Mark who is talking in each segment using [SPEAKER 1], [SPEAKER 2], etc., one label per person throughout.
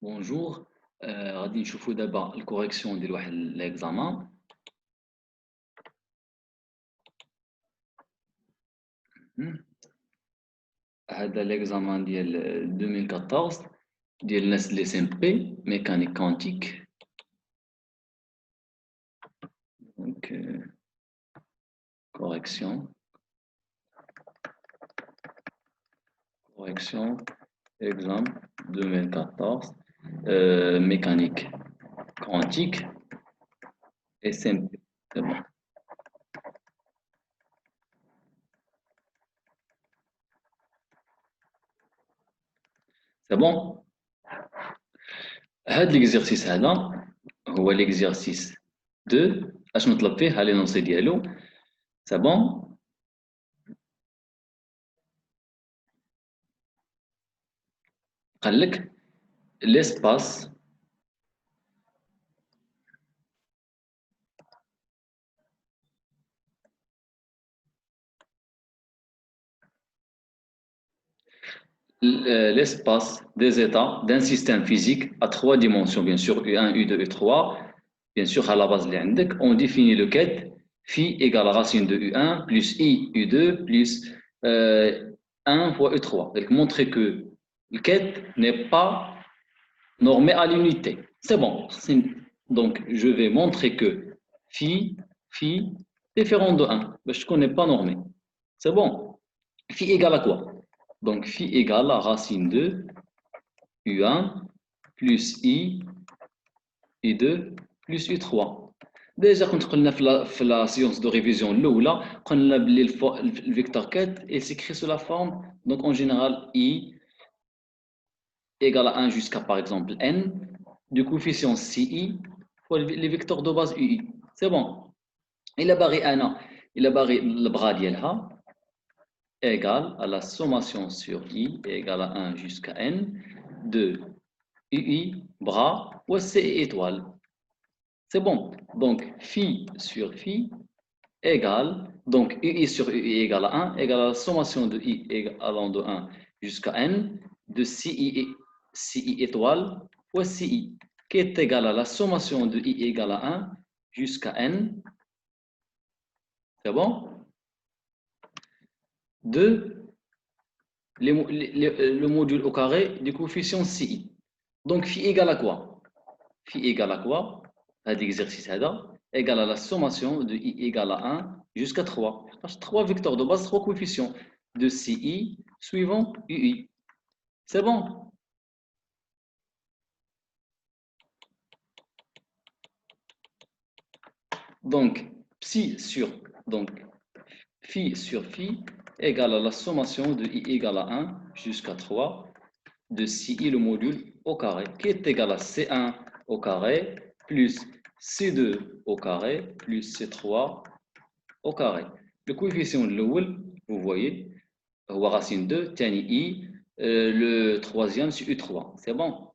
[SPEAKER 1] Bonjour, غادي نشوفوا دابا الكوريكسيون ديال واحد ليكزامان. هذا ليكزامان ديال 2014 ديال الناس اللي سي ام بي ميكانيك كوانتيك. دونك كوريكسيون exam 2014 mécanique quantique et SMP. C'est bon. C'est bon. هذا l'exercice هذا هو l'exercice 2 اش نطلب فيه ها لي نونسي ديالو. C'est bon. قال لك l'espace l'espace des états d'un système physique à trois dimensions, bien sûr, U1, U2, U3. Bien sûr, à la base, on définit le quête phi égale à racine de U1 plus I U2 plus 1 fois U3. Donc, montrer que le quête n'est pas normé à l'unité. C'est bon. Donc, je vais montrer que phi différent de 1, parce que je ne connais pas normé. C'est bon. Phi égale à quoi? Donc, phi égale à racine de U1 plus I, I2 plus U3. Déjà, quand on a fait la séance de révision, on a le vecteur 4 et s'écrit sous la forme, donc en général, I égale à 1 jusqu'à par exemple N, du coefficient CI pour les vecteurs de base UI. C'est bon. Il a barré le bras d'ILH égale à la sommation sur I égale à 1 jusqu'à N de UI, bras, ou C étoile. C'est bon. Donc, phi sur phi égale, donc UI sur UI égale à 1 égale à la sommation de I allant de 1 jusqu'à N de CI étoile ou CI, qui est égal à la sommation de I égale à 1 jusqu'à N. C'est bon? De le module au carré du coefficient CI. Donc, phi égale à quoi? Phi égale à quoi? L'exercice égale à la sommation de I égale à 1 jusqu'à 3. 3 vecteurs de base, 3 coefficients de CI suivant UI. C'est bon? Donc, phi sur phi égale à la sommation de I égale à 1 jusqu'à 3 de CI le module au carré, qui est égal à C1 au carré plus C2 au carré plus C3 au carré. Le coefficient de l'eau, vous voyez, هو racine 2, تاني I, le troisième c'est U3. C'est bon?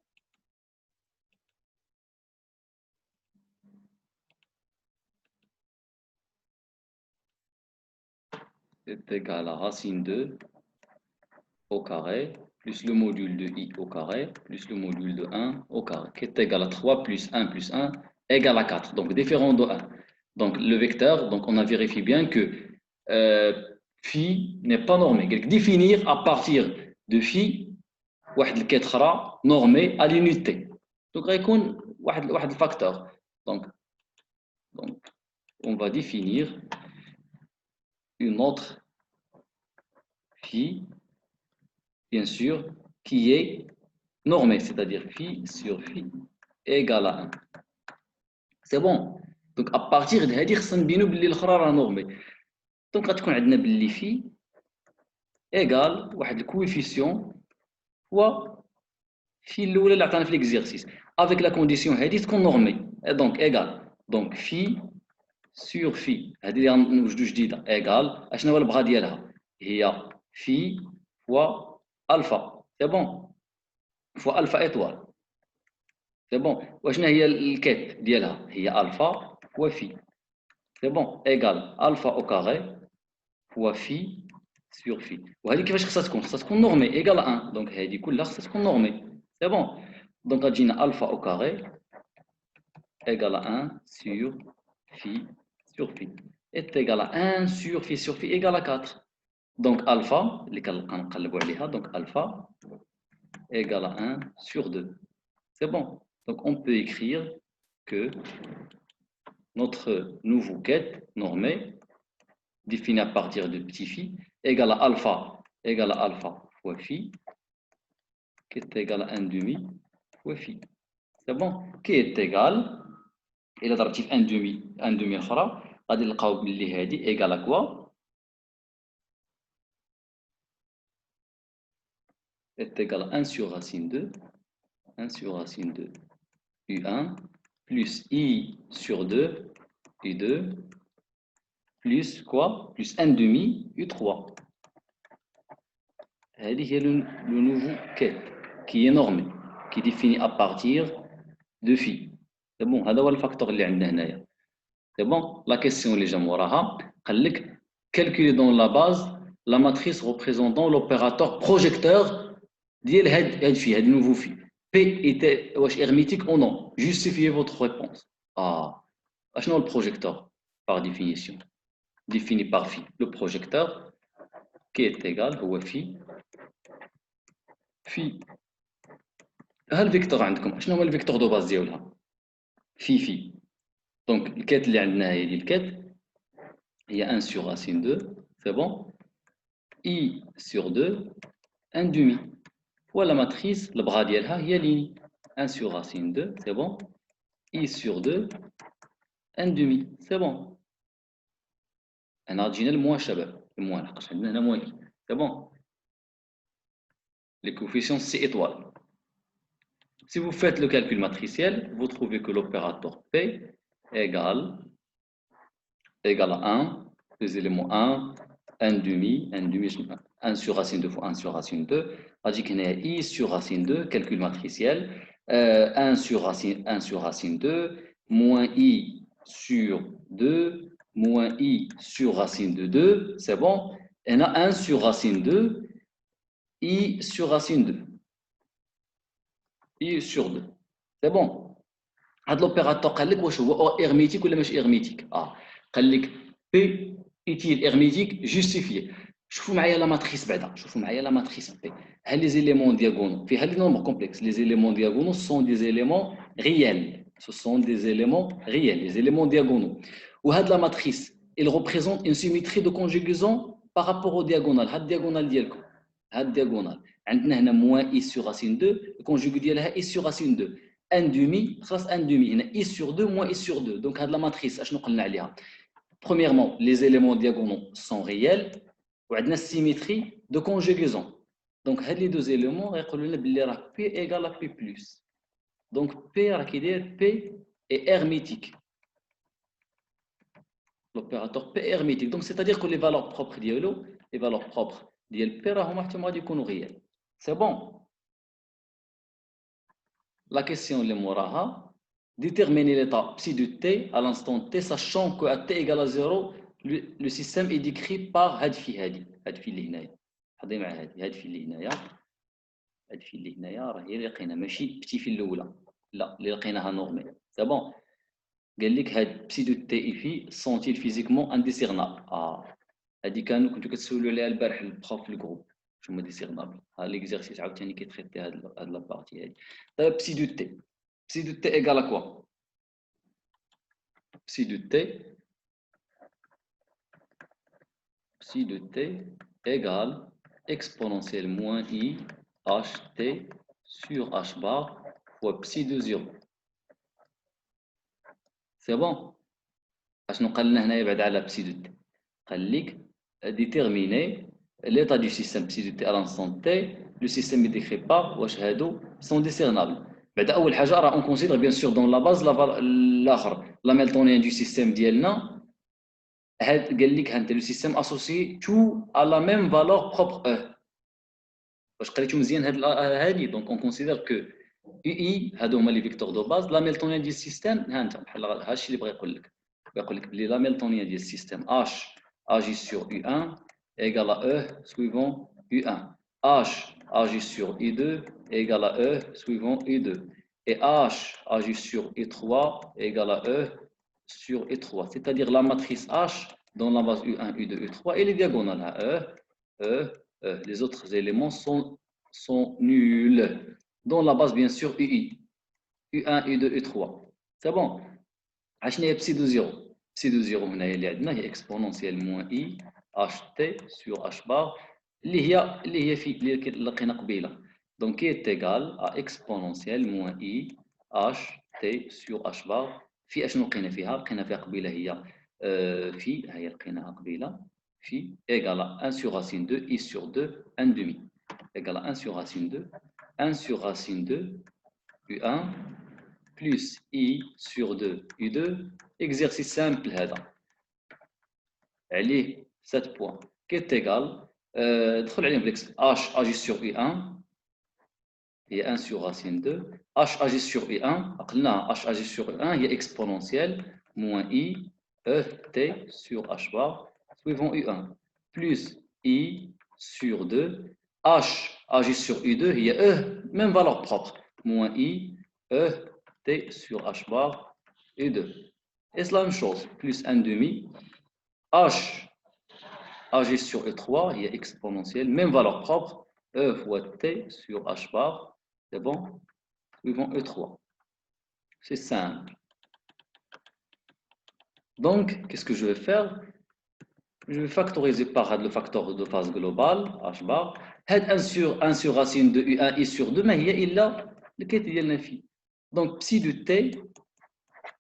[SPEAKER 1] C'est égal à racine 2 au carré plus le module de I au carré plus le module de 1 au carré, qui est égal à 3 plus 1 égale à 4. Donc, différent de 1. Donc, le vecteur, donc on a vérifié bien que phi n'est pas normé. Définir à partir de phi, واحد الكترة normé à l'unité. Donc, غيكون واحد facteur. Donc, on va définir une autre phi, bien sûr, qui est normée, c'est-à-dire phi sur phi égale à 1. C'est bon. Donc, à partir de هذه خصنا نبينو باللي الأخرى راه normée. Donc, غتكون عندنا باللي phi égale واحد الكويفيسيون هو phi الأولى اللي عطانا في l'exercice. Avec la condition هذه تكون normée. Et donc, égale. Donc, phi sur phi. هذه اللي غنوجدو جديدة. Égale. أشنو هو البغا ديالها؟ هي phi fois alpha. C'est bon. Fois alpha étoile. C'est bon. وشنو هي الكيت ديالها؟ هي alpha fois phi. C'est bon. Égal alpha au carré fois phi sur phi. وهذه كيفاش خصها تكون؟ خصها تكون normée. Égal à 1. Donc هذه كلها خصها تكون normée. C'est bon. Donc, on a alpha au carré égale à 1 sur phi sur phi est égal à 1 sur phi égale à 4. Donc, alpha, donc alpha égale à 1 sur 2. C'est bon. Donc, on peut écrire que notre nouveau quête normé, défini à partir de petit phi, égale à alpha fois phi, qui est égal à 1 demi fois phi. C'est bon. Qui est égal, إلا ضربتي في 1 demi أخرى غادي نلقاو بلي هذه égal à quoi est égal à 1 sur racine 2 U1 plus I sur 2 U2 plus quoi? Plus 1 demi U3. هذه هي le nouveau quête qui est normé, qui est défini à partir de phi. C'est bon, هذا هو الفاكتور اللي عندنا هنايا. C'est bon, la question اللي جا موراها قال لك calculer dans la base la matrice représentant l'opérateur projecteur ديال هاد phi, هاد nouveau phi. P était واش hermétique ou non? Justifiez votre réponse. Ah, شنو le projecteur par définition? Défini par phi. Le projecteur qui est égal هو phi ها الفيكتور عندكم شنو هو الفيكتور دو باز ديالها في دونك الكات اللي عندنا هي ديال الكات هي 1 sur racine 2 c'est bon I sur 2 1 demi voilà matrice le bras ديالها هي ligne 1 sur racine 2 c'est bon I sur 2 1 demi c'est bon هنا جينا الموان شباب الموان لحقاش عندنا هنا موان c'est bon les coefficients C étoile. Si vous faites le calcul matriciel, vous trouvez que l'opérateur P égale à 1, les éléments 1, 1 demi, 1 sur racine 2 fois 1 sur racine 2, c'est-à-dire qu'il y a I sur racine 2, calcul matriciel, 1 sur racine 2, moins I sur 2, moins I sur racine de 2, c'est bon. Et on a 1 sur racine 2, I sur racine 2. I sur 2. C'est bon. هذا l'opérateur قال لك واش هو hermétique ولا ماشي hermétique. قال لك P est-il hermétique justifié. شوفوا معايا لا ماتريس بعدا. شوفوا معايا لا ماتريس P. ها لي زيليمون diagonaux فيها لي nombres complexes. Les éléments diagonaux sont des éléments réels. Ce sont des éléments réels, les éléments diagonaux. وهاد la matrice, il représente une symétrie de conjugaison par rapport au diagonal. هاد diagonal ديالكم. هاد diagonal. عندنا هنا moins I sur racine 2, le conjugué ديالها I sur racine 2. 1 demi, خلاص 1 demi, هنا I sur 2 moins I sur 2. Donc هاد la matrice, اشنو قلنا عليها؟ Premièrement, les éléments diagonaux sont réels وعندنا symétrie de conjugaison. Donc هاد les deux éléments يقولوا لنا بلي راه P égale à P+. Donc P راه كيدير P est hermétique. L'opérateur P est hermétique. Donc c'est-à-dire que les valeurs propres ديالو, les valeurs propres ديال P راهم حتى غادي يكونوا réels. C'est bon. La question est moraha. Déterminer l'état psi de t à l'instant t, sachant qu'à t égale à 0, le système est décrit par hadfi hadi. Hadfi اللي هنايا. حضي مع هادي اللي هنايا. هادفي اللي هنايا راه هي اللي لقينا ماشي بتي في الاولى. لا اللي لقيناها نورمي. سي بون. قال لك هاد بسي دو تي في سونتيل فيزيكمون انديسيرنابل. هادي كنتو كتسولوا عليها البارح البروف في الجروب. هما ديسيرنابل. ها ليكزارسيس عاوتاني كيتريتي هاد لا بارتي هادي. طيب بسي دو تي. Psi de t égale à quoi? Psi de t égale exponentielle moins I ht sur h bar fois psi de 0. C'est bon? اشنو قال لنا هنايا بعد على psi de t؟ قال لك déterminer l'état du système psi de t à l'instant t, le système est décrit par واش هادو sont discernables. بعد اول حاجه راه اون كونسيدر بيان سور دون لا باز الاخر لاميلتونيان دو سيستيم ديالنا هاد قال لك هانت لو سيستيم اسوسي تو ا لا ميم فالور بروبر او واش قريتو مزيان هادي دونك اون كونسيدر كو اي هادو هما لي فيكتور دو باز لاميلتونيان ديال السيستيم ها انت بحال هادشي اللي بغا يقول لك بلي لاميلتونيان ديال السيستيم اش اجي سور U1 égale à E suivant U1 H agit sur I2 égale à E suivant I2. et H agi sur I3 égale à E sur I3. C'est-à-dire la matrice H dans la base U1, U2, U3, elle est diagonale à E, E. Les autres éléments sont nuls. Dans la base, bien sûr, UI, U1, U2, U3. C'est bon. عشان هي بسي دو زيرو هنا اللي عندنا هي اكسبونونسيال موان اي اش تي سور اش بار اللي هي في اللي لقينا قبيله دونك هي تيغال ا اكسبونونسيال موان اي اش تي سور اش بار في اشنو لقينا فيها قبيله هي في هي لقيناها قبيله في ايغال 1 sur racine 2 i sur 2 1 demi égal à 1 sur racine 2 1 sur racine 2 u1 plus I sur 2 U2, exercice simple هذا عليه 7 points qui est égal دخل عليهم بالإكس H agit sur I1 هي 1 sur racine 2 H agit sur I1 قلنا H agit sur I1 هي exponentielle moins I E T sur H bar suivant U1 plus I sur 2 H agit sur U2 هي E même valeur propre moins I E T sur H bar et 2. Et c'est la même chose, plus 1 demi. H agit sur E3, il est exponentiel, même valeur propre, E fois T sur H bar, c'est bon, suivant E3. C'est simple. Donc, qu'est-ce que je vais faire? Je vais factoriser par le facteur de phase global, H bar. 1 sur racine de U1, I sur 2, mais il y a le quai de phi. Donc, psi de T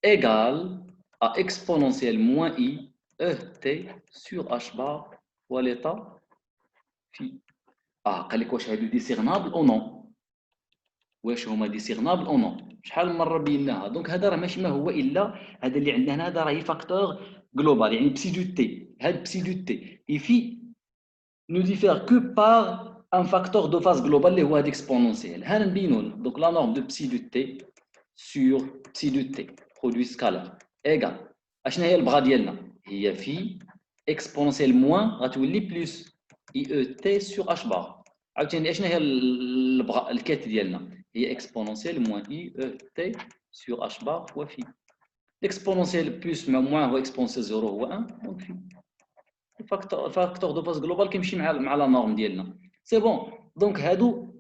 [SPEAKER 1] égale à exponentielle moins I ET sur H bar fois l'état phi. قال لك واش هادو ديسيرنابل او نو واش هما ديسيرنابل او نو شحال من مره بيناها دونك هذا راه ماشي ما هو الا هذا اللي عندنا هنا هذا راه فاكتور جلوبال يعني بسي دو تي هاد بسي دو تي يفي نو ديفير كو بار ان فاكتور دو فاز جلوبال اللي هو هاد اكسبونونسيال ها نبينو دونك لا نورم دو بسي دو تي سور بسي دو تي برودوي سكالار ايغال اشنا هي البغا ديالنا هي في اكسبونونسيال موان غتولي بلس اي او تي سور اش بار عاوتاني اشنا هي البغا الكات ديالنا هي اكسبونونسيال موان اي او تي سور اش بار فوا في الاكسبونونسيال بلس مع موان هو اكسبونونسيال 0 هو 1 دونك في الفاكتور دو باز جلوبال كيمشي مع لا نورم ديالنا سي بون دونك هادو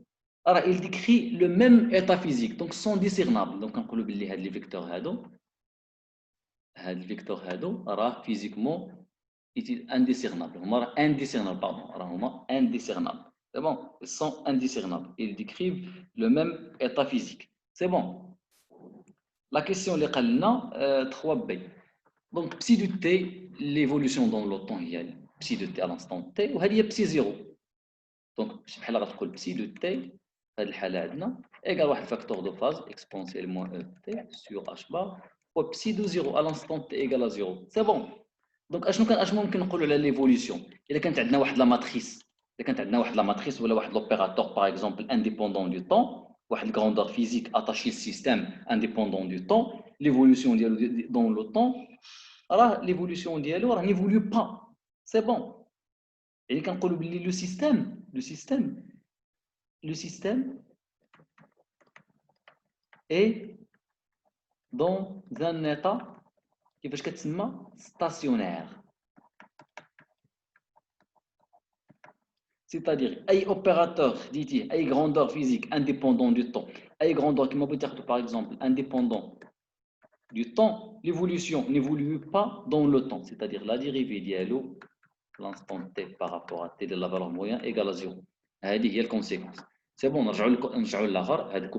[SPEAKER 1] راه il décrit le même état physique donc sont discernables donc كنقولوا باللي هاد لي فيكتور هادو راه فيزيكمون indiscernables هما راه indiscernables pardon راهما indiscernables c'est bon ils sont indiscernables ils décrivent le même état physique c'est bon la question اللي قال لنا 3b donc psi de t l'évolution dans le temps هي psi de t à l'instant t وهذه هي psi 0 دونك شي بحال غتقول بسي دو تي في هذه الحاله عندنا ايكال واحد فاكتور دو فاز اكسبونسيال موان او تي سور اش بار و بسي دو زيرو ا لانستون تي ايكال ا زيرو سي بون دونك اشنو ممكن نقولوا على ليفوليسيون الا كانت عندنا واحد لا ماتريس ولا واحد لوبيراتور باغ اكزومبل انديبوندون دو طون واحد الكروندور فيزيك اتاشي للسيستيم انديبوندون دو طون ليفوليسيون ديالو دون لو طون راه ليفوليسيون ديالو راه نيفوليو با سي بون يعني كنقولوا باللي لو système est dans un état كيفاش كتسمى stationnaire c'est-à-dire اي opérateur ديتيه اي grandeur physique indépendant du temps اي grandeur كما بغيتي تاخذ par exemple indépendant du temps l'évolution n'évolue pas dans le temps c'est-à-dire la dérivée dialo l'instant t par rapport à t de la valeur moyenne égale à 0 هذه هي الكونسيكونس c'est bon نرجعوا للاخر هذا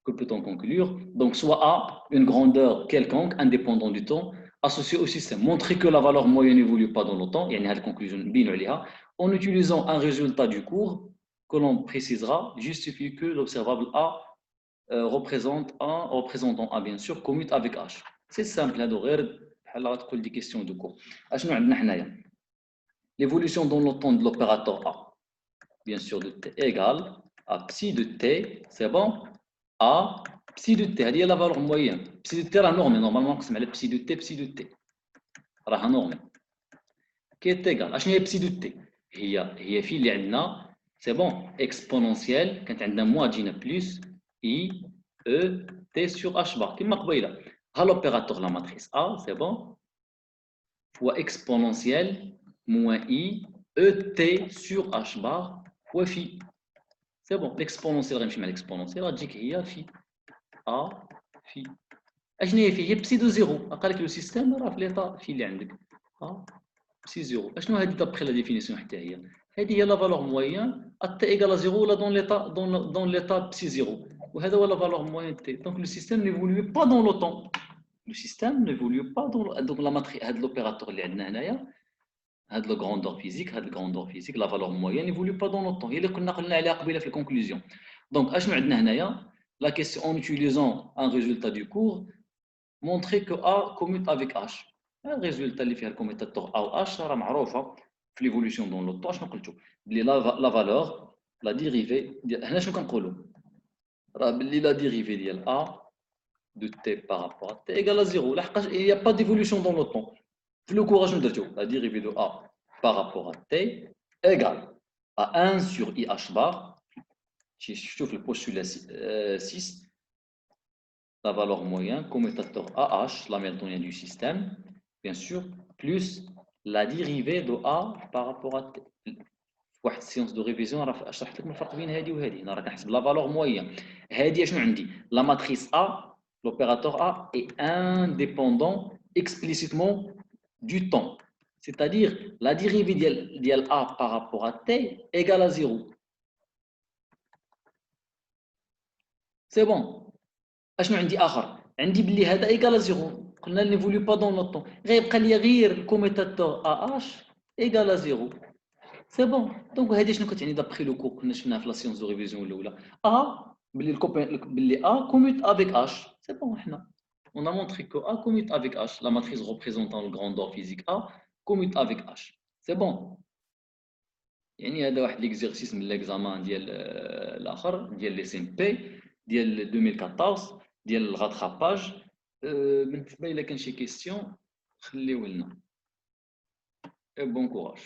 [SPEAKER 1] que peut-on conclure donc soit A une grandeur quelconque indépendant du temps associée au système montrer que la valeur moyenne n'évolue pas dans le temps يعني هذه الكونكلوجن نبينوا عليها en utilisant un résultat du cours que l'on précisera justifie que l'observable A représente un représentant A bien sûr commute avec H c'est simple هذا غير بحال غتقول دي كيسيون دو كور اشنو عندنا حنايا l'évolution dans le temps de l'opérateur A bien sûr de t égale à psi de t, c'est bon, à psi de t, هذه هي la valeur moyenne. Psi de t راه نورمي normalement نقسم على psi de t راها نورمي qui est égal اشنو هي psi de t هي في اللي عندنا c'est bon exponentielle كانت عندنا moins تجينا plus i E, T sur H bar. Qui m'a قبيلة. À l'opérateur, la matrice A, c'est bon, fois exponentielle moins I, E, T sur H bar fois phi. C'est bon, l'exponentielle, غنمشي مع l'exponentielle, غتجيك هي phi A phi. اشنو هي phi؟ هي بسي دو زيرو. قال لك لو سيستيم راه في ليطا phi اللي عندك. بسي زيرو. اشنو هذه دابخي لا ديفينيسيون حتى هي؟ هذه هي لا فالور موين تي ايكال زيرو ولا دون ليطا بسي زيرو. وهذا هو لا فالور موين تي. دونك لو سيستيم نيفولوي با دون لو طون. لو سيستيم نيفولوي با دون دونك لا ماتري هذا لوبيراتور اللي عندنا هنايا هذا لو غروندور فيزيك هذا الغروندور فيزيك لا فالور موين نيفولوي با دون لو طون. هي اللي كنا قلنا عليها قبيله في الكونكلوزيون. دونك اشنو عندنا هنايا؟ لا كيسيون en utilisant un résultat du cours montrer que A commute avec H. الريزولتا اللي فيها الكوميتاتور A و H راه معروفه في ليفولوسيون دون لو طون. شنو قلتو؟ بلي لا فالور لا ديريفي ديال هنا شنو كنقولوا؟ راه بلي لا ديريفي ديال A de T par rapport à T égale à 0. لحقاش il n'y a pas d'évolution dans le temps. في لو كور اشنو درتو؟ la dérivée de A par rapport à T égale à 1 sur IH bar. شفتو في البوستولا 6 la valeur moyenne commutateur AH, l'hamiltonien du système, bien sûr, plus la dérivée de A par rapport à T. واحد السيونس دو ريفيزيون راه شرحت لكم الفرق بين هذه وهذه. انا راه كنحسب لا فالور موين. هذه شنو عندي؟ لا ماتريس A, l'opérateur A est indépendant explicitement du temps. C'est-à-dire la dérivée ديال A par rapport à T égale à 0. C'est bon. اشنو عندي اخر؟ عندي بلي هذا ايكال زيرو. قلنا نيفولي با دون لو طون. غيبقى لي غير الكوميتاتور ا اش ايكال زيرو. سي بون. دونك هذه شنو كتعني دابخي لو كور كنا شفناها في لا سيونس دو ريفيزيون الاولى؟ بلي بلي كوميت افيك اش. سي بون. حنا on a montré que A commute avec H, la matrice représentant le grandeur physique A commute avec H. C'est bon. يعني هذا واحد ليكزيرسيس من ليكزامان ديال الاخر ديال لي سي ام بي ديال 2014 ديال الغاتراباج. بالنسبه الى كان شي كيستيون خليوه لنا. بون كوراج.